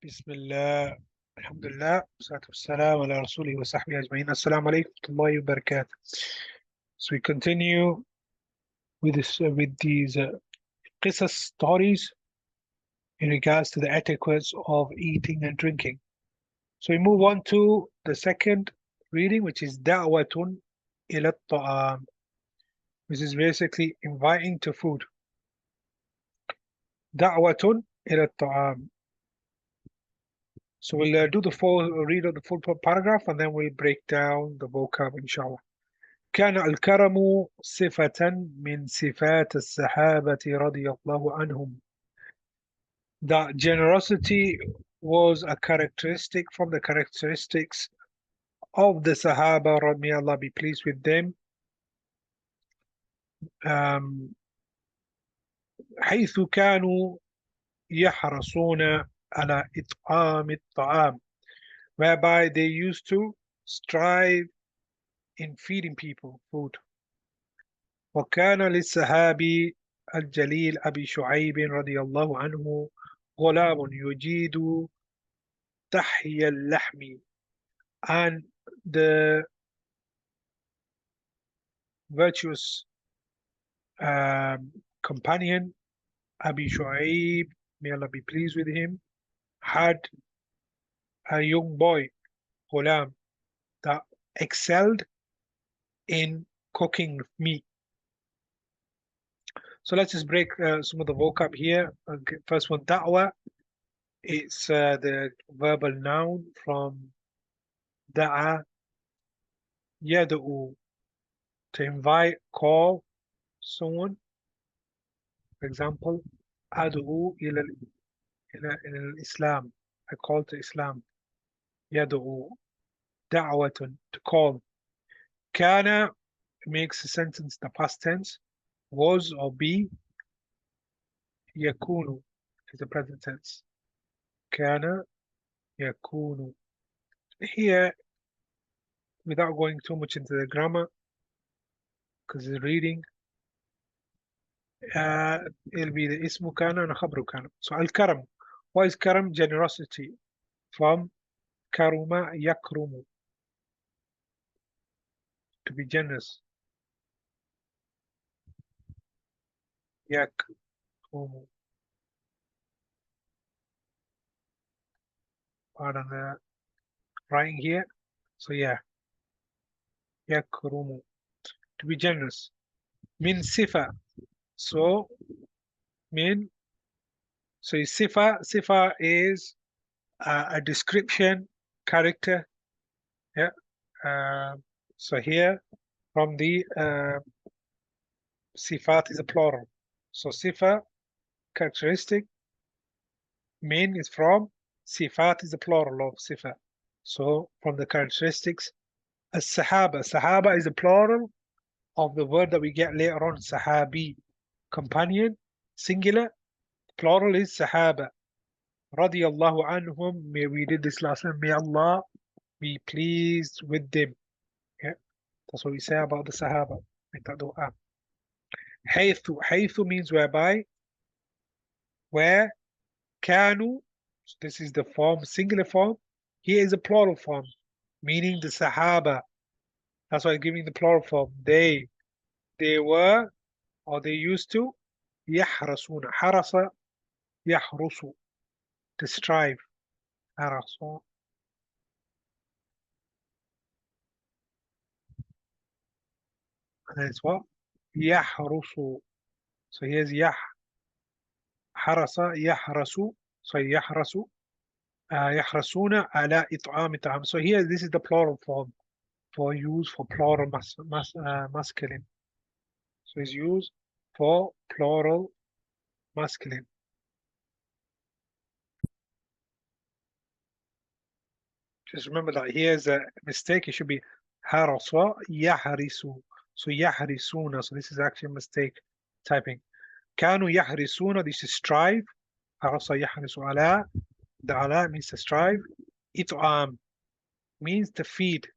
Bismillah, Alhamdulillah, salatu wassalam ala rasulihi wa sahbihi ajma'in. Assalamu alaikum wa rahmatullahi wa barakatuh. So we continue with these qisas stories in regards to the etiquettes of eating and drinking. So we move on to the second reading, which is da'watun ila ta'am, which is basically inviting to food. Da'watun ila ta'am. So we'll do the full read of the full paragraph and then we'll break down the vocab inshallah. كان الكرم صفة من صفات الصحابة رضي الله عنهم. That generosity was a characteristic from the characteristics of the Sahaba, may Allah be pleased with them. حيث كانوا يحرصون على إطعام الطعام, whereby they used to strive in feeding people food. وكان للصحابي الجليل أبي شعيب رضي الله عنه غلام يجيد تحيي اللحم, and the virtuous companion Abi Shu'aib, may Allah be pleased with him, had a young boy, Ghulam, that excelled in cooking meat. So let's just break some of the vocab here. Okay, first one, da'wah. It's the verbal noun from da'a, yad'u, to invite, call someone. For example, ad'u ila Islam, I call to Islam. Yad'u, da'watun, to call. Kana makes a sentence the past tense. Was or be. Yakunu is the present tense. Kana yakunu. Here, without going too much into the grammar, because it's reading, it'll be the ismu kana and khabru kana. So al-karam. What is karam? Generosity. From karuma yakrumu, to be generous. Yakrumu. Pardon the writing here. So yeah, yakrumu, to be generous. Min sifa. So min. So sifa is a description, character. Yeah. So here from the sifat is a plural. So sifa, characteristic. Min is from sifat is a plural of sifa. So from the characteristics, as-sahaba. Sahaba is a plural of the word that we get later on, sahabi, companion, singular. Plural is sahaba. Radiyallahu anhum. We did this last time. May Allah be pleased with them. Yeah, that's what we say about the Sahaba. Make that dua. Haythu means whereby, where. Kanu, so this is the form, singular form. Here is a plural form, meaning the Sahaba. That's why I'm giving the plural form. They were, or they used to, yahrasuna. Harasa, yahrusu, to strive. Harasu. And then it's what? Yahrusu. So here's harasa, yahrasu. So yahrasu. يحرصون على إطعام الطعام. So here this is the plural form for use for plural masculine. So it's used for plural masculine. Just remember that here's a mistake. It should be حرص يحرس. So يحرسون. So this is actually a mistake typing. كانوا يحرسون. This is strive. حرص يحرس على. The ala means to strive. إطعام means to feed.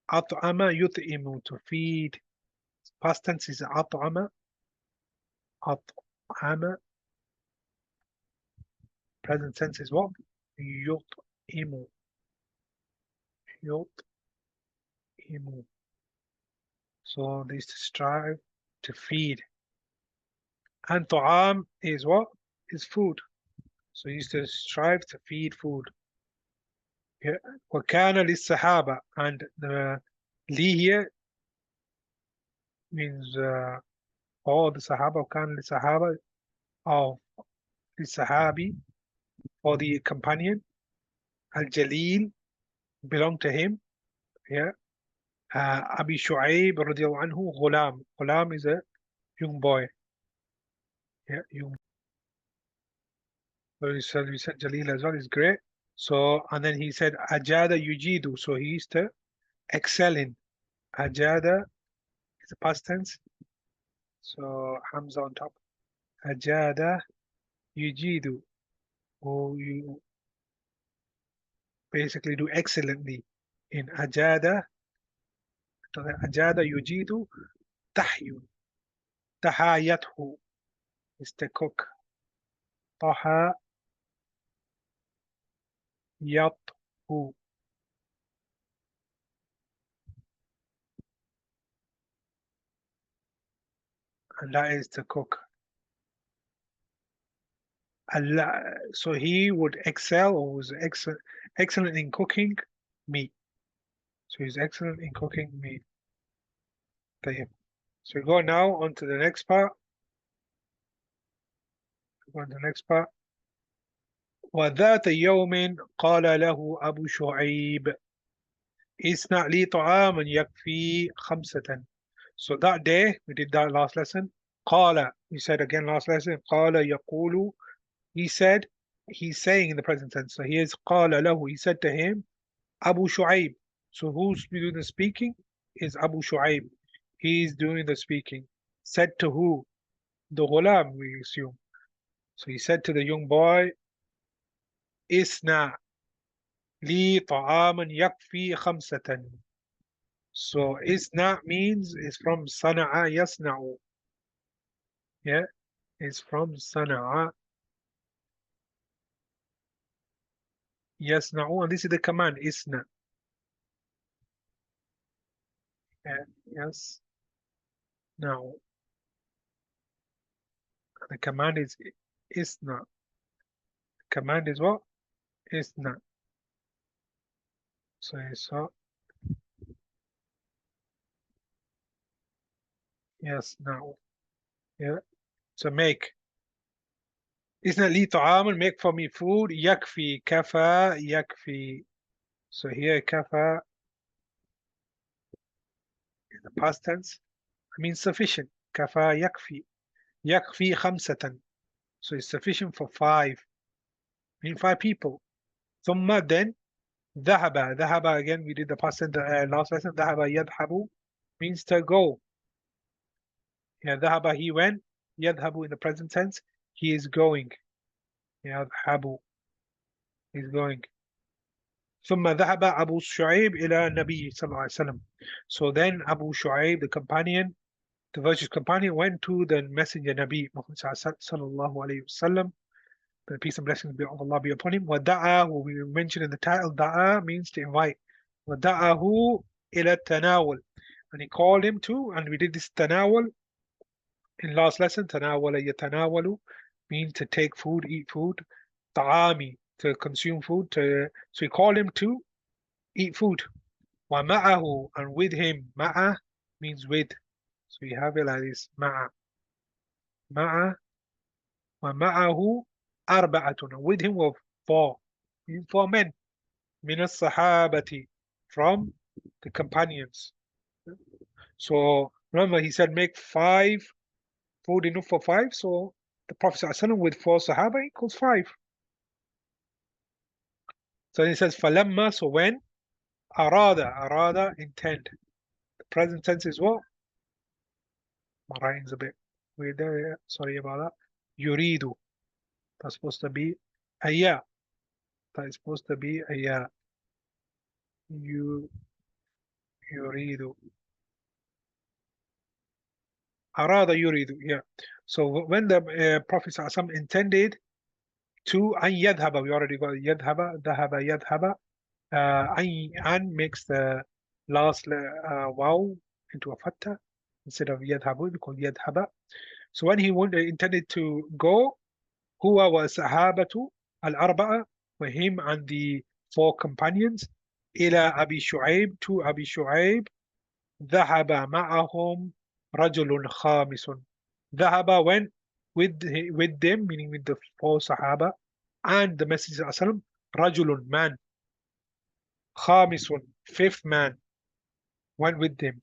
أطعم يطعم, to feed. Past tense is أطعم. أطعم. Present tense is what? يطعم يطعم. So they used to strive to feed. And طعام is what? Is food. So he used to strive to feed food. Yeah. وكان للصحابة, and the li here means all the Sahaba. وكان للصحابة of the Sahabi, or the companion, Al-Jalil, belonged to him. Yeah. Abi Shu'aib radiallahu anhu, Ghulam. Ghulam is a young boy. Yeah, young. So we said Jalil as well is great. So, and then he said Ajada Yujidu. So he used to excel in. Ajada is a past tense. So Hamza on top. Ajada Yujidu. Or you basically do excellently in Ajada. Ajada Yujidu Tahyun. Tahayathu is to cook. Tahayathu. And that is to cook. So he would excel, or was excellent in cooking meat. So he's excellent in cooking meat. طيب. So we go now on to the next part. We go on to the next part. وذات يوم قال له أبو شعيب اصنع لي طعاما يكفي خمسة. So that day, we did that last lesson. قال, we said again last lesson. قال يقول, he said, he's saying in the present tense. So here's قال له, he said to him, Abu Shu'aib. So who's doing the speaking? Is Abu Shu'aib. He's doing the speaking. Said to who? The ghulam, we assume. So he said to the young boy, Isna li ta'aman yakfi khamsatan. So isna means is from sana'a yasna'u. Yeah, it's from sana'a yasna'u. And this is the command, isna. Yeah, yes. Now, the command is isna. The command is what? Isna. So it's yes, now. Yeah. So make. Isn't لي طعام, make for me food. يكفي, كفى, يكفي. So here كفى in the past tense means sufficient. كفى يكفي. يكفي خمسة. So it's sufficient for five. Mean five people. ثم then ذهب. ذهب again, we did the past tense last lesson. ذهب يذهب means to go. Yeah, ذهب, he went. يذهب in the present tense, he is going. يذهب, he's going. ثم ذهب أبو شعيب إلى النبي صلى الله عليه وسلم. So then Abu Shu'aib, the companion, the virtuous companion, went to the messenger Nabi Muhammad sallallahu alayhi wasallam. The peace and blessings of Allah be upon him. وَدَعَى, what we mentioned in the title, da'a means to invite. وَدَعَهُ إلى التناول. And he called him to, and we did this tanawul in last lesson. تناول يتناول means to take food, eat food. طعامي, to consume food. So he called him to eat food. وَمَعَهُ, and with him. مَعَ means with. So we have it like this. مَعَ. مَعَ. وَمَعَهُ أَرْبَعَةٌ. And with him were four. Means four men. مِنَ الصَّحَابَةِ. From the companions. So remember he said make five, food enough for five. So the Prophet ﷺ with four Sahaba equals five. So he says فَلَمَّا, so when أراد intend. The present tense is what? My writing's a bit weird there. Yeah. Sorry about that. Yuridu. That's supposed to be a ya. That is supposed to be a ya. Yuridu. Arada yuridu. Yeah. So when the Prophet ﷺ intended to أن يذهب. We already got يذهب, ذهب, يذهب. أن makes the last wow into a fatta instead of يذهب, because يذهب. So when he intended to go, هو والصحابة الأربعة, for him and the four companions, إلى أبي شعيب, to أبي شعيب. ذهب معهم رجل خامس. ذهب went with them, meaning with the four Sahaba, and the Messenger of Allah, رجل man, خامس fifth man went with them.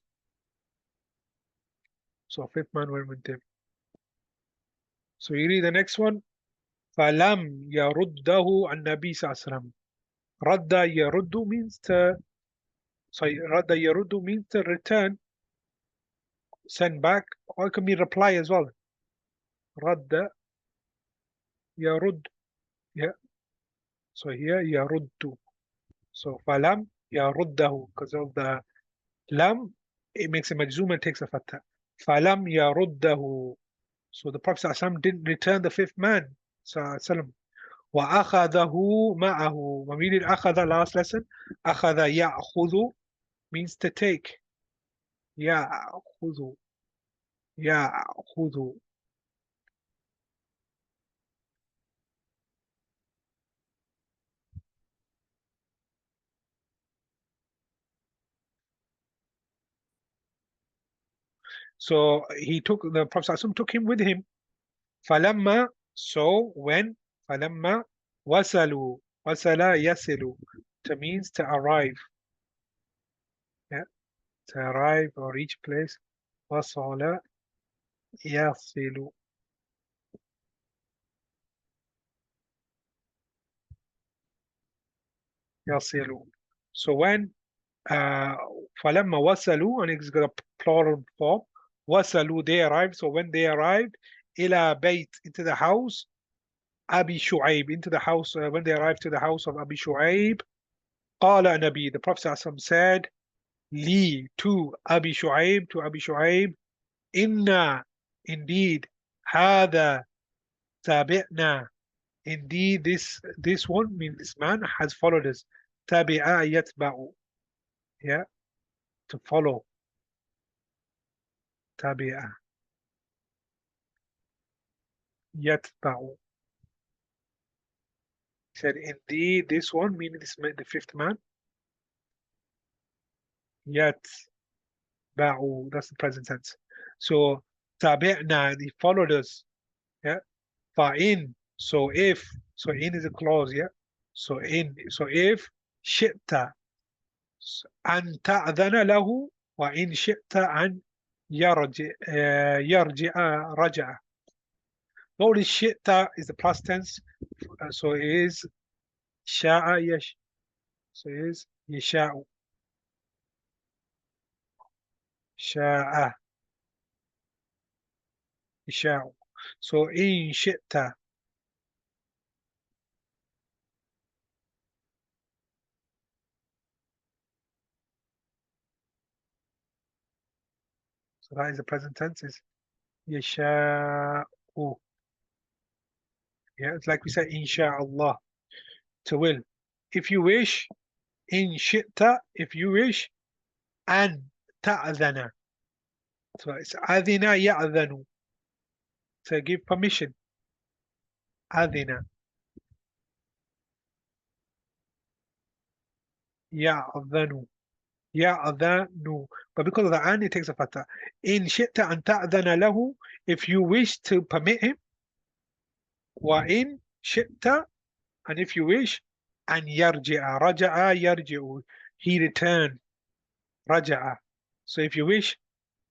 So fifth man went with them. So you read the next one. فلم يرده النبي صلى الله عليه وسلم. رد يرد means to, sorry, رد يرد means to return, send back, or it can be reply as well. رد يرد, yeah. So here يرد. So فلم يرده, because of the lam, it makes a majzum and takes a fatha. فلم يرده. So the Prophet ﷺ didn't return the fifth man. وأخذه معه. When we did أخذ last lesson, أخذ يأخذ means to take. يأخذ, يأخذ. So the Prophet ﷺ took him with him. فلما, so when, فلما وصلوا, وصل يصل, it means to arrive. Yeah, to arrive or reach place. وصل يصل. يصل. So when فلما وصلوا, and it's got a plural form, وصلوا, they arrived. So when they arrived, إلى بيت, into the house, أبي شعيب, into the house, when they arrived to the house of أبي شعيب, قال النبي, the Prophet ﷺ said, لي, to أبي شعيب, to أبي شعيب, إنا, indeed, هذا تابعنا, indeed this one, means this man, has followed us. تابع يتبع, yeah, to follow. تابع يتبع. He said, indeed, this one, meaning this man, the fifth man, يتبع, that's the present tense. So تابعنا, he followed us. Yeah. فإن, so if, so in is a clause, yeah. So if شئت أن تأذن له, وإن شئت أن يرجع رجع. Notice شئت is the past tense, so it is شاء يش, so it is يشاء, شاء يشاء. So إن شئت, so that is the present tense, is يشاء. Yeah, it's like we say inshallah, to will. If you wish, in shi'ta, if you wish, and ta'adhana. So it's adhina ya'adhanu, to give permission. Adhina ya'adhanu, ya'adhanu. But because of the an, it takes a fatha. In shi'ta and ta'adhana lahu, if you wish to permit him. Wa in shi'ta, and if you wish, and yarji'a, raja'a yarji'u, he returned, raja'a. So if you wish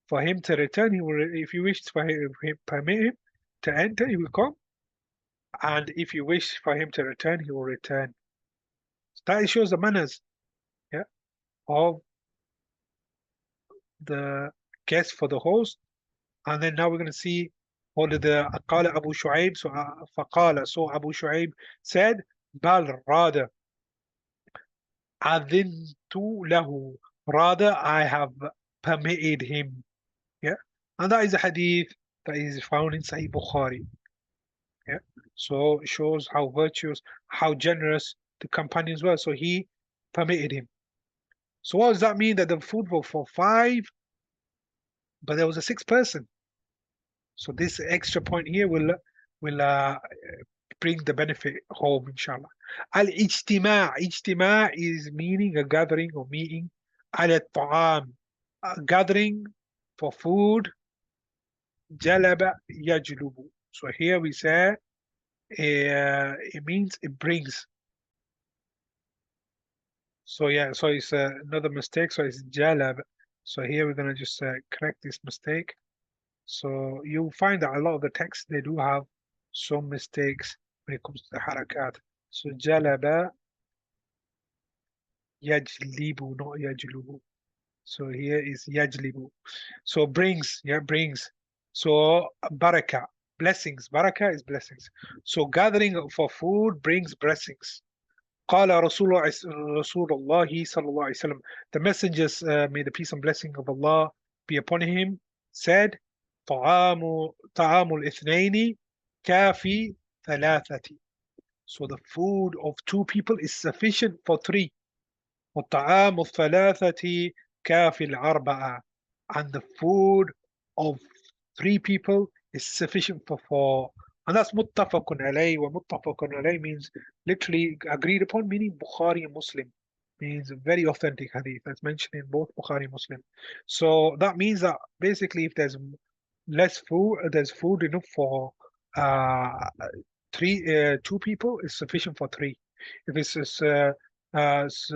for him to return, he will. If you wish for him, permit him to enter, he will come. And if you wish for him to return, he will return. So that shows the manners, yeah, of the guest for the host. And then now we're going to see what did the قال Abu Shu'aib. So فقال, so Abu Shu'aib said, بل rather أذنت له, rather I have permitted him. Yeah, and that is a hadith that is found in Sahih Bukhari. Yeah. So it shows how virtuous, how generous the companions were. So he permitted him. So what does that mean? That the food was for five, but there was a sixth person. So this extra point here will bring the benefit home, inshallah. Al-ijtima'. Ijtima' is meaning a gathering or meeting. Al-ta'am. A gathering for food. Jalaba yajlubu. So here we say it means it brings. So yeah, so it's another mistake. So it's jalab. So here we're gonna just correct this mistake. So you'll find that a lot of the texts they do have some mistakes when it comes to the harakat. So jalaba yajlibu, not yajlubu. So here is yajlibu. So brings, yeah, brings. So baraka, blessings. Baraka is blessings. So gathering for food brings blessings. قال رسول الله صلى الله عليه وسلم. The messengers, may the peace and blessing of Allah be upon him, said, طعام الاثنين كافي ثلاثة. So the food of two people is sufficient for three. وطعام الثلاثة كافي الأربعة. And the food of three people is sufficient for four. And that's متفق عليه. ومتفق عليه means literally agreed upon, meaning Bukhari and Muslim. Means very authentic hadith that's mentioned in both Bukhari and Muslim. So that means that basically if there's less food, there's food enough for uh, two people is sufficient for three. If so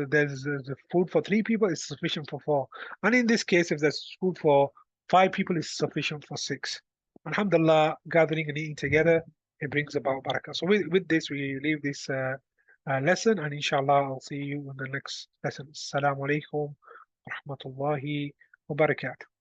there's food for three people, it's sufficient for four. And in this case, if there's food for five people, it's sufficient for six. Alhamdulillah, gathering and eating together, it brings about barakah. So with this, we leave this lesson, and inshallah, I'll see you in the next lesson. Assalamu alaikum wa rahmatullahi wa barakatuh.